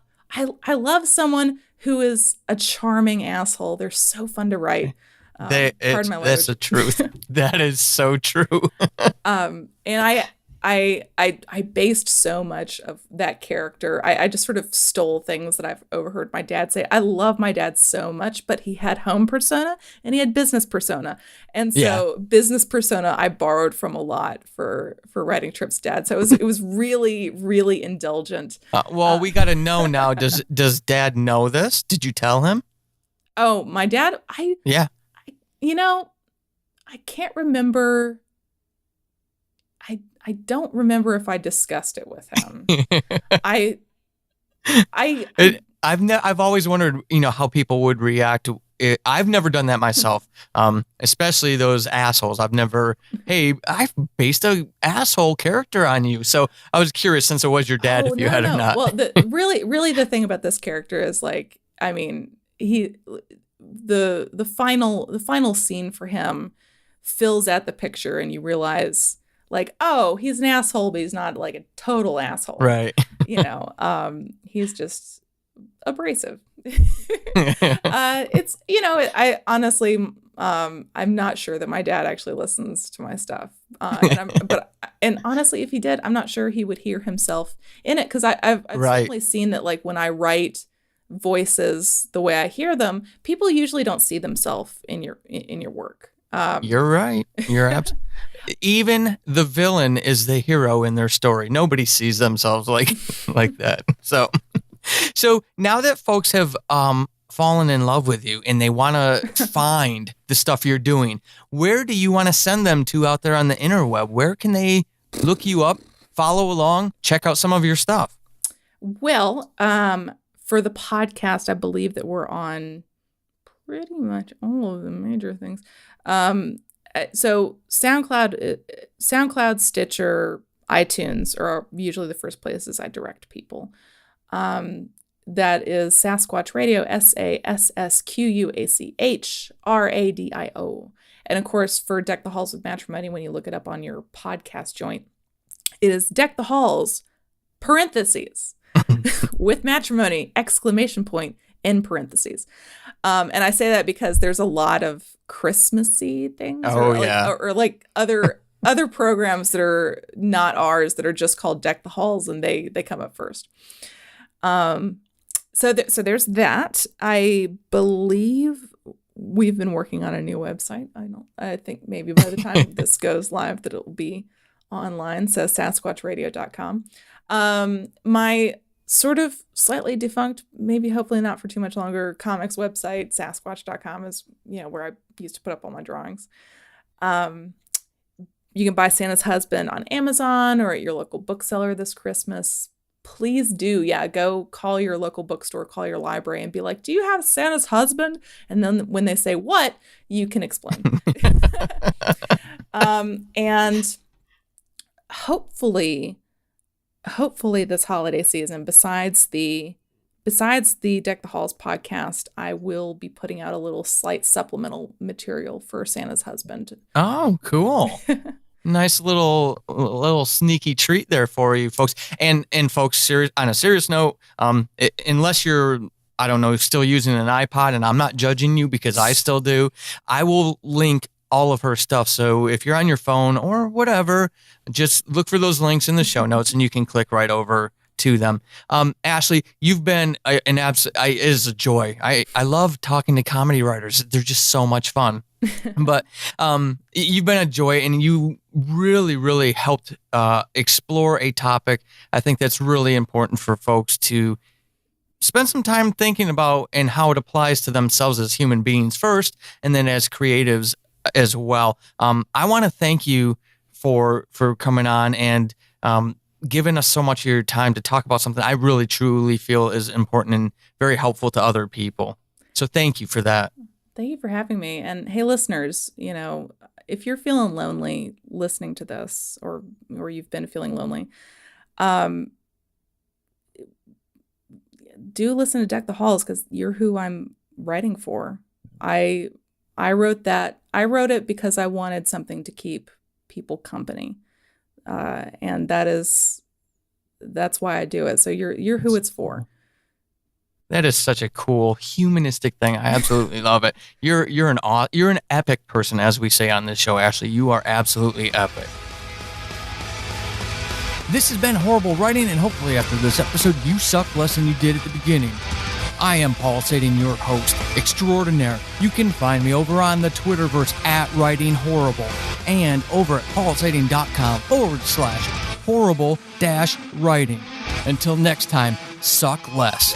S2: someone who is a charming asshole. They're so fun to write. Pardon my language.
S1: That's the truth. That is so true.
S2: And I based so much of that character. I just sort of stole things that I've overheard my dad say. I love my dad so much, but he had home persona and he had business persona. And so business persona I borrowed from a lot for writing Trip's dad. So it was really, really indulgent.
S1: We got to know now, does dad know this? Did you tell him?
S2: Oh, my dad? I can't remember. I don't remember if I discussed it with him.
S1: I've always wondered, how people would react. I've never done that myself, especially those assholes. I've based a asshole character on you. So I was curious, since it was your dad, if you had or not.
S2: Well, really the thing about this character is, like, I mean, the final scene for him fills out the picture, and you realize, like, oh, he's an asshole, but he's not like a total asshole.
S1: Right.
S2: He's just abrasive. It's, I honestly, I'm not sure that my dad actually listens to my stuff. And honestly, if he did, I'm not sure he would hear himself in it. Cause I've certainly seen that, like, when I write voices the way I hear them, people usually don't see themselves in your work.
S1: You're right. You're absolutely. Even the villain is the hero in their story. Nobody sees themselves like that. So now that folks have fallen in love with you and they want to find the stuff you're doing, where do you want to send them to out there on the interweb? Where can they look you up, follow along, check out some of your stuff? Well,
S2: for the podcast, I believe that we're on pretty much all of the major things. So SoundCloud, Stitcher, iTunes are usually the first places I direct people. That is Sasquatch Radio, SASSQUACHRADIO. And of course, for Deck the Halls with Matrimony, when you look it up on your podcast joint, it is Deck the Halls, parentheses, with Matrimony, exclamation point, in parentheses. And I say that because there's a lot of Christmassy things, or like other programs that are not ours that are just called Deck the Halls, and they come up first. So there's that. I believe we've been working on a new website. I think maybe by the time this goes live that it will be online. So sasquatchradio.com. My sort of slightly defunct, maybe hopefully not for too much longer, comics website, sasquatch.com, is where I used to put up all my drawings. You can buy Santa's Husband on Amazon or at your local bookseller this Christmas. Please do. Go call your local bookstore, call your library, and be like, do you have Santa's Husband? And then when they say what, you can explain. And hopefully this holiday season, besides the Deck the Halls podcast, I will be putting out a little slight supplemental material for Santa's Husband.
S1: Oh, cool. Nice little sneaky treat there for you folks. And folks, on a serious note, unless you're, I don't know, still using an iPod, and I'm not judging you because I still do, I will link all of her stuff. So if you're on your phone or whatever, just look for those links in the show notes and you can click right over to them. Ashely, you've been an absolute, it is a joy. I love talking to comedy writers. They're just so much fun. But you've been a joy, and you really, really helped explore a topic I think that's really important for folks to spend some time thinking about, and how it applies to themselves as human beings first, and then as creatives as well. I want to thank you for coming on and giving us so much of your time to talk about something I really truly feel is important and very helpful to other people. So thank you for that.
S2: Thank you for having me. And hey, listeners, if you're feeling lonely listening to this, or you've been feeling lonely, do listen to Deck the Halls, because you're who I'm writing for. I wrote it because I wanted something to keep people company. And that's why I do it. So you're who it's for.
S1: That is such a cool humanistic thing. I absolutely love it. You're an epic person, as we say on this show, Ashely. You are absolutely epic. This has been Horrible Writing, and hopefully after this episode, you suck less than you did at the beginning. I am Paul Sading, your host extraordinaire. You can find me over on the Twitterverse @WritingHorrible and over at paulsading.com/horrible-writing. Until next time, suck less.